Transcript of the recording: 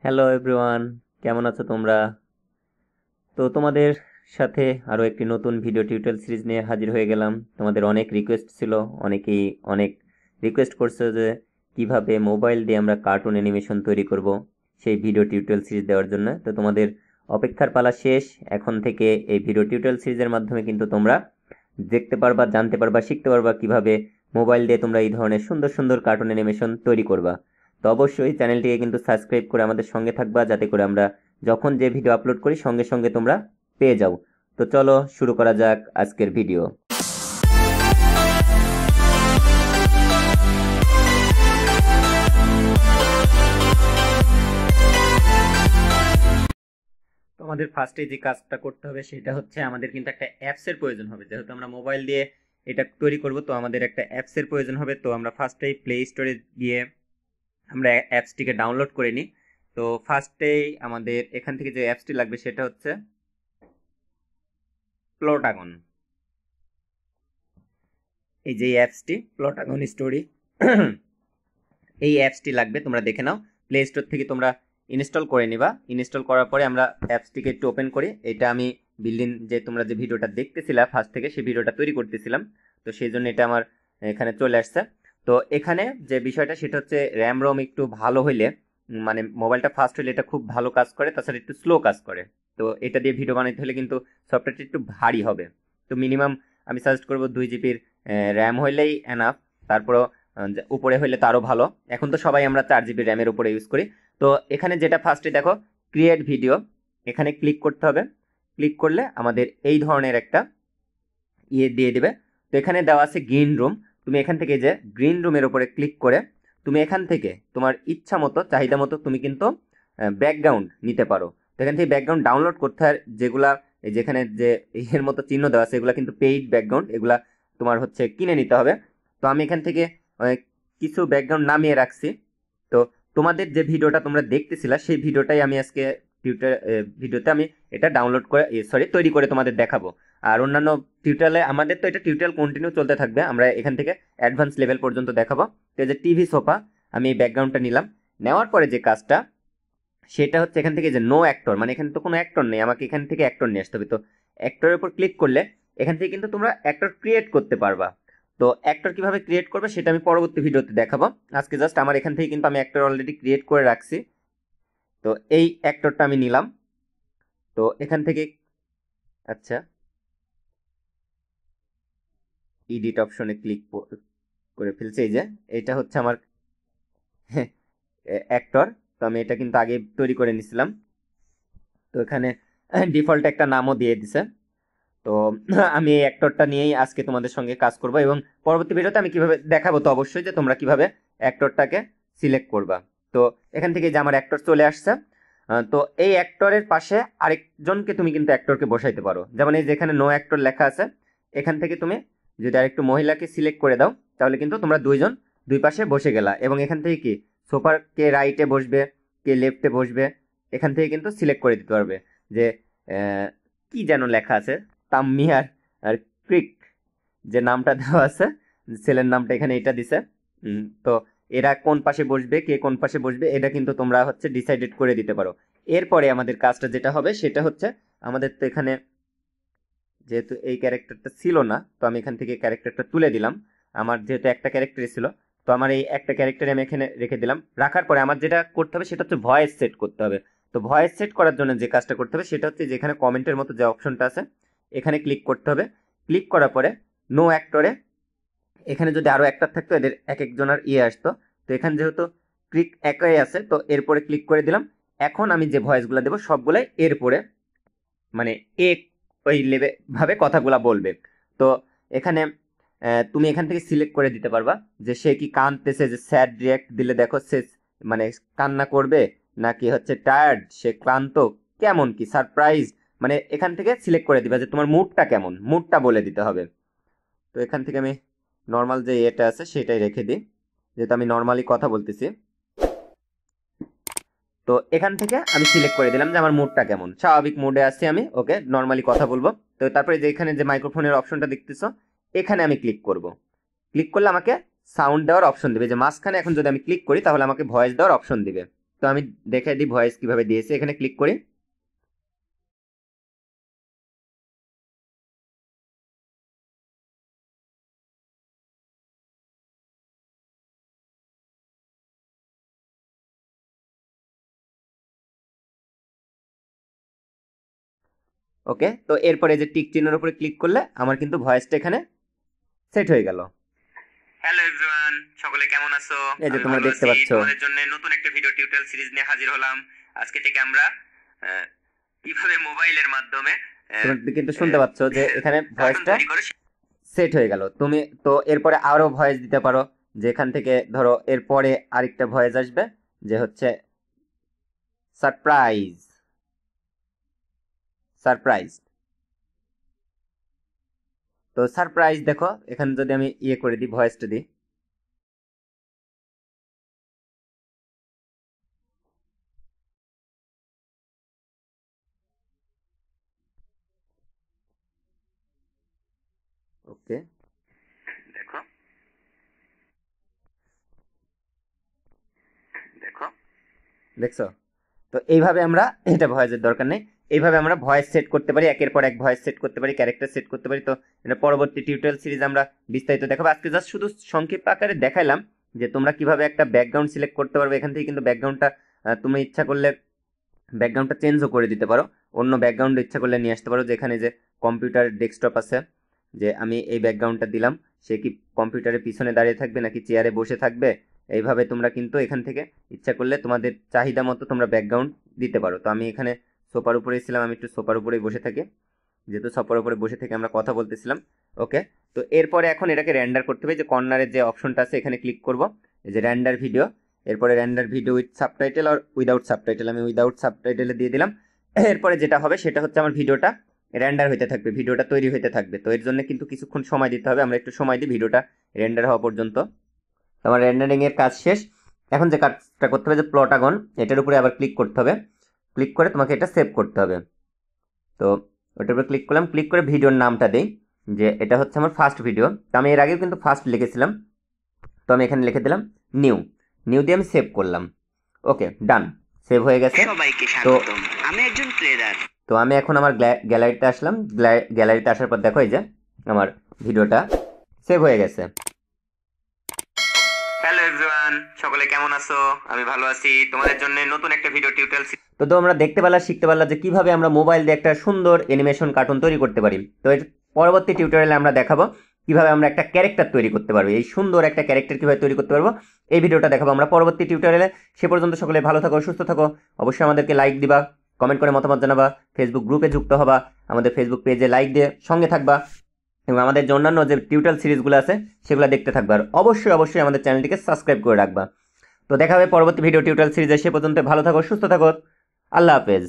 Hello everyone, কেমন আছো তোমরা? তো তোমাদের সাথে আরো একটি নতুন ভিডিও টিউটোরিয়াল সিরিজ নিয়ে হাজির হয়ে গেলাম। তোমাদের অনেক রিকোয়েস্ট ছিল, অনেকেই অনেক রিকোয়েস্ট করছে যে কিভাবে মোবাইল দিয়ে আমরা কার্টুন অ্যানিমেশন তৈরি করব, সেই ভিডিও টিউটোরিয়াল সিরিজ দেওয়ার জন্য। তো তোমাদের অপেক্ষার পালা শেষ। এখন থেকে এই ভিডিও টিউটোরিয়াল সিরিজের মাধ্যমে কিন্তু তোমরা দেখতে পারবা, জানতে পারবা, শিখতে পারবা কিভাবে মোবাইল দিয়ে তোমরা এই ধরনের সুন্দর সুন্দর কার্টুন অ্যানিমেশন তৈরি করবা। তো অবশ্যই চ্যানেলটিকে কিন্তু সাবস্ক্রাইব করে আমাদের সঙ্গে থাকবা, যাতে করে আমরা যখন যে ভিডিও আপলোড করি সঙ্গে সঙ্গে তোমরা পেয়ে যাও। তো চলো শুরু করা যাক আজকের ভিডিও। তো আমাদের ফার্স্টে যে কাজটা করতে হবে সেটা হচ্ছে আমাদের কিন্তু একটা অ্যাপসের প্রয়োজন হবে। যেহেতু আমরা মোবাইল দিয়ে এটা তৈরি করব, তো আমাদের একটা অ্যাপসের প্রয়োজন হবে। তো আমরা ফার্স্টেই প্লে স্টোরে গিয়ে আমরা অ্যাপসটিকে ডাউনলোড করে নিই। তো ফার্স্টেই আমাদের এখান থেকে যে অ্যাপসটি লাগবে সেটা হচ্ছে প্লটাগন। এই যে অ্যাপসটি প্লটাগন স্টোরি, এই অ্যাপসটি লাগবে, তোমরা দেখে নাও। প্লে স্টোর থেকে তোমরা ইনস্টল করে নিবা। ইনস্টল করার পরে আমরা অ্যাপসটিকে একটু ওপেন করি। এটা আমি বিল্ডিং যে তোমরা যে ভিডিওটা দেখতেছিলা ফার্স্ট থেকে, সেই ভিডিওটা তৈরি করতেছিলাম, তো সেই জন্য এটা আমার এখানে চলে আসছে। তো এখানে যে বিষয়টা সেটা হচ্ছে র্যাম রোম একটু ভালো হইলে, মানে মোবাইলটা ফাস্ট হইলে এটা খুব ভালো কাজ করে, তাছাড়া একটু স্লো কাজ করে। তো এটা দিয়ে ভিডিও বানাইতে হলে কিন্তু সফটওয়্যারটা একটু ভারী হবে। তো মিনিমাম আমি সাজেস্ট করবো 2 জিবির র্যাম হইলেই এনাফ। তারপরও উপরে হইলে তারও ভালো। এখন তো সবাই আমরা 4 জিবি র্যামের উপরে ইউজ করি। তো এখানে যেটা ফার্স্টে দেখো ক্রিয়েট ভিডিও, এখানে ক্লিক করতে হবে। ক্লিক করলে আমাদের এই ধরনের একটা ইয়ে দিয়ে দিবে। তো এখানে দেওয়া আছে গ্রিন রুম। তুমি এখান থেকে যে গ্রিন রুমের উপরে ক্লিক করে তুমি এখান থেকে তোমার ইচ্ছা মতো, চাহিদা মতো তুমি কিন্তু ব্যাকগ্রাউন্ড নিতে পারো। তো এখান থেকে ব্যাকগ্রাউন্ড ডাউনলোড করতে হয়, যেগুলা যেখানে যে এর মতো চিহ্ন দেওয়া আছে এগুলা কিন্তু পেইড ব্যাকগ্রাউন্ড, এগুলা তোমার হচ্ছে কিনে নিতে হবে। তো আমি এখান থেকে কিছু ব্যাকগ্রাউন্ড নামিয়ে রাখছি। তো তোমাদের যে ভিডিওটা তোমরা দেখতেছিলা সেই ভিডিওটাই আমি আজকে ভিডিওতে আমি এটা ডাউনলোড করে তৈরি করে তোমাদের দেখাবো। আর অন্যান্য টিউটোরিয়ালে আমাদের তো এটা টিউটোরিয়াল কন্টিনিউ চলতে থাকবে, আমরা এখান থেকে অ্যাডভান্স লেভেল পর্যন্ত দেখাবো। তো এই যে টিভি সোফা, আমি এই ব্যাকগ্রাউন্ডটা নিলাম। নেওয়ার পরে যে কাজটা সেটা হচ্ছে এখান থেকে যে নো অ্যাক্টর, মানে এখানে তো কোনো অ্যাক্টর নেই, আমাকে এখান থেকে অ্যাক্টর নিয়ে আসতে হবে। তো অ্যাক্টরের উপর ক্লিক করলে এখান থেকে কিন্তু তোমরা অ্যাক্টর ক্রিয়েট করতে পারবা। তো অ্যাক্টর কিভাবে ক্রিয়েট করবে সেটা আমি পরবর্তী ভিডিওতে দেখাবো। আজকে জাস্ট আমার এখান থেকে কিন্তু আমি অ্যাক্টর অলরেডি ক্রিয়েট করে রাখছি। তো এই অ্যাক্টরটা আমি নিলাম। তো এখান থেকে আচ্ছা এডিট অপশনে ক্লিক করে ফেলছি। এই যে এটা হচ্ছে আমার অ্যাক্টর। তো আমি এটা কিন্তু আগে তৈরি করে নিছিলাম। তো এখানে ডিফল্ট একটা নামও দিয়ে দিছে। তো আমি এই অ্যাক্টরটা নিয়েই আজকে তোমাদের সঙ্গে কাজ করব, এবং পরবর্তী ভিডিওতে আমি কিভাবে দেখাবো তো অবশ্যই, যে তোমরা কিভাবে অ্যাক্টরটাকে সিলেক্ট করবা। তো এখান থেকে যে আমার অ্যাক্টর চলে আসছে। তো এই অ্যাক্টরের পাশে আরেকজনকে তুমি কিন্তু অ্যাক্টরকে বসাইতে পারো। যেমন এই যেখানে নো অ্যাক্টর লেখা আছে, এখান থেকে তুমি যদি আরেকটু মহিলাকে সিলেক্ট করে দাও তাহলে কিন্তু তোমরা দুইজন দুই পাশে বসে গেলা। এবং এখান থেকে কি সোফার কে রাইটে বসবে, কে লেফটে বসবে, এখান থেকে কিন্তু সিলেক্ট করে দিতে পারবে। যে কি যেন লেখা আছে, তাম্মি আর আর ক্রিক, যে নামটা দেওয়া আছে, ছেলের নামটা এখানে এটা দিছে। তো এরা কোন পাশে বসবে, কে কোন পাশে বসবে, এটা কিন্তু তোমরা হচ্ছে ডিসাইডেড করে দিতে পারো। এরপরে আমাদের কাজটা যেটা হবে সেটা হচ্ছে, আমাদের তো এখানে যেহেতু এই ক্যারেক্টারটা ছিল না, তো আমি এখান থেকে ক্যারেক্টারটা তুলে দিলাম। আমার যেহেতু একটা ক্যারেক্টারই ছিল, তো আমার এই একটা ক্যারেক্টার আমি এখানে রেখে দিলাম। রাখার পরে আমার যেটা করতে হবে সেটা হচ্ছে ভয়েস সেট করতে হবে। তো ভয়েস সেট করার জন্য যে কাজটা করতে হবে সেটা হচ্ছে, যেখানে কমেন্টের মতো যে অপশনটা আছে এখানে ক্লিক করতে হবে। ক্লিক করার পরে নো অ্যাক্টরে, এখানে যদি আরো অ্যাক্টর থাকতো এদের এক একজনের আসতো। তো এখানে যেহেতু ক্লিক একই আছে, তো এরপরে ক্লিক করে দিলাম। এখন আমি যে ভয়েসগুলো দেবো সবগুলাই এরপরে, মানে এক ওই লেভেল ভাবে কথাগুলা বলবে। তো এখানে তুমি এখান থেকে সিলেক্ট করে দিতে পারবা যে সে কি কাঁদতেছে, যে স্যাড রিয়াক্ট দিলে দেখো সে মানে কান্না করবে, নাকি হচ্ছে টায়ার্ড, সে ক্লান্ত, কেমন কি সারপ্রাইজ, মানে এখান থেকে সিলেক্ট করে দিবা যে তোমার মুডটা কেমন, মুডটা বলে দিতে হবে। তো এখান থেকে আমি নর্মাল যে এটা আছে সেটাই রেখে দিই, যেহেতু আমি নর্মালি কথা বলতেছি। তো এখান থেকে আমি সিলেক্ট করে দিলাম যে আমার মুডটা কেমন, স্বাভাবিক মুডে আছি আমি, ওকে নর্মালি কথা বলবো। তো তারপরে যে এখানে যে মাইক্রোফোনের অপশনটা দেখতেছো এখানে আমি ক্লিক করব। ক্লিক করলে আমাকে সাউন্ড দেওয়ার অপশন দিবে, যে মাঝখানে এখন যদি আমি ক্লিক করি তাহলে আমাকে ভয়েস দেওয়ার অপশন দিবে। তো তো আমি দেখাই দিই ভয়েস কিভাবে দিয়েছে, এখানে ক্লিক করি। ওকে, তো এরপরে যে টিক চিহ্নের উপরে ক্লিক করলে আমার কিন্তু ভয়েসটা এখানে সেট হয়ে গেল। হ্যালো এভরিওয়ান, সকলে কেমন আছো? এই যে তোমরা দেখতে পাচ্ছ, তোমাদের জন্য নতুন একটা ভিডিও টিউটোরিয়াল সিরিজ নিয়ে হাজির হলাম। আজকে থেকে আমরা কিভাবে মোবাইলের মাধ্যমে তোমরা কিন্তু শুনতে পাচ্ছ যে এখানে ভয়েসটা সেট হয়ে গেল। তুমি তো এরপরে আরো ভয়েস দিতে পারো, যে এখান থেকে ধরো এরপরে আরেকটা ভয়েস আসবে যে হচ্ছে সারপ্রাইজ সারপ্রাইজ। তো সারপ্রাইজ দেখো, এখানে যদি আমি ইয়ে করে দিই, ভয়েসটা দিই, ওকে দেখো দেখো দেখছো। তো এইভাবে আমরা, এটা ভয়েসের দরকার নেই, এইভাবে আমরা ভয়েস সেট করতে পারি, একের পর এক ভয়েস সেট করতে পারি, ক্যারেক্টার সেট করতে পারি। তো এটা পরবর্তী টিউটোরিয়াল সিরিজ আমরা বিস্তারিত দেখাবো। আজকে জাস্ট শুধু সংক্ষিপ্ত আকারে দেখাইলাম যে তোমরা কিভাবে একটা ব্যাকগ্রাউন্ড সিলেক্ট করতে পারবে। এখান থেকে কিন্তু ব্যাকগ্রাউন্ডটা তুমি ইচ্ছা করলে ব্যাকগ্রাউন্ডটা চেঞ্জও করে দিতে পারো, অন্য ব্যাকগ্রাউন্ড ইচ্ছা করলে নিয়ে আসতে পারো। যেখানে যে কম্পিউটার ডেস্কটপ আছে, যে আমি এই ব্যাকগ্রাউন্ডটা দিলাম, সে কি কম্পিউটারের পিছনে দাঁড়িয়ে থাকবে নাকি চেয়ারে বসে থাকবে, এইভাবে তোমরা কিন্তু এখান থেকে ইচ্ছা করলে তোমাদের চাহিদা মতো তোমরা ব্যাকগ্রাউন্ড দিতে পারো। তো আমি এখানে সোফার উপরেই ছিলাম, আমি একটু সোফার উপরেই বসে থাকি, যেহেতু সোফার উপরে বসে থেকে আমরা কথা বলতেছিলাম। ওকে, তো এরপরে এখন এটাকে রেন্ডার করতে হবে। যে কর্নারের যে অপশনটা আছে এখানে ক্লিক করব, এই যে রেন্ডার ভিডিও, এরপরে রেন্ডার ভিডিও উইথ সাবটাইটেল আর উইদাউট সাবটাইটেল, আমি উইদাউট সাবটাইটেলে দিয়ে দিলাম। এরপরে যেটা হবে সেটা হচ্ছে আমার ভিডিওটা রেন্ডার হইতে থাকবে, ভিডিওটা তৈরি হইতে থাকবে। তো এর জন্য কিন্তু কিছুক্ষণ সময় দিতে হবে, আমরা একটু সময় দিই ভিডিওটা রেন্ডার হওয়া পর্যন্ত। আমার রেন্ডারিং এর কাজ শেষ। এখন যে কাজটা করতে হবে, যে প্লট আগুন, এটার উপরে আবার ক্লিক করতে হবে, ক্লিক করে তোমাকে এটা সেভ করতে হবে। তো ওটার উপরে ক্লিক করলাম, ক্লিক করে ভিডিওর নামটা দিই, যে এটা হচ্ছে আমার ফার্স্ট ভিডিও। তো আমি এর আগেও কিন্তু ফার্স্ট লিখেছিলাম, তো আমি এখানে লিখে দিলাম নিউ, নিউ দিয়ে আমি সেভ করলাম। ওকে, ডান, সেভ হয়ে গেছে। তো আমি একজন ট্রেডার। তো আমি এখন আমার গ্যালারিতে আসলাম, গ্যালারিতে আসার পর দেখো এই যে আমার ভিডিওটা সেভ হয়ে গেছে। হ্যালো এভরিওয়ান, সকলে কেমন আছো? আমি ভালো আছি। তোমাদের জন্য নতুন একটা ভিডিও টিউটোরিয়াল। তো তোমরা দেখতে পারলা, শিখতে পারলা যে কিভাবে আমরা মোবাইল দিয়ে একটা সুন্দর অ্যানিমেশন কার্টুন তৈরি করতে পারি। তো এর পরবর্তী টিউটোরিয়ালে আমরা দেখাবো কিভাবে আমরা একটা ক্যারেক্টার তৈরি করতে পারবো, এই সুন্দর একটা ক্যারেক্টার কিভাবে তৈরি করতে পারবো, এই ভিডিওটা দেখাবো আমরা পরবর্তী টিউটোরিয়ালে। সে পর্যন্ত সকলে ভালো থাকো, সুস্থ থাকো, অবশ্যই আমাদেরকে লাইক দিবা, কমেন্ট করে মতামত জানাবা, ফেসবুক গ্রুপে যুক্ত হবা, আমাদের ফেসবুক পেজে লাইক দিয়ে সঙ্গে থাকবা, এবং আমাদের যে অন্যান্য যে টিউটোরিয়াল সিরিজগুলো আছে সেগুলো দেখতে থাকবে। আর অবশ্যই অবশ্যই আমাদের চ্যানেলটিকে সাবস্ক্রাইব করে রাখবা। তো দেখা হবে পরবর্তী ভিডিও টিউটোরিয়াল সিরিজে। সে পর্যন্ত ভালো থাকো, সুস্থ থাকো, আল্লাহ হাফেজ।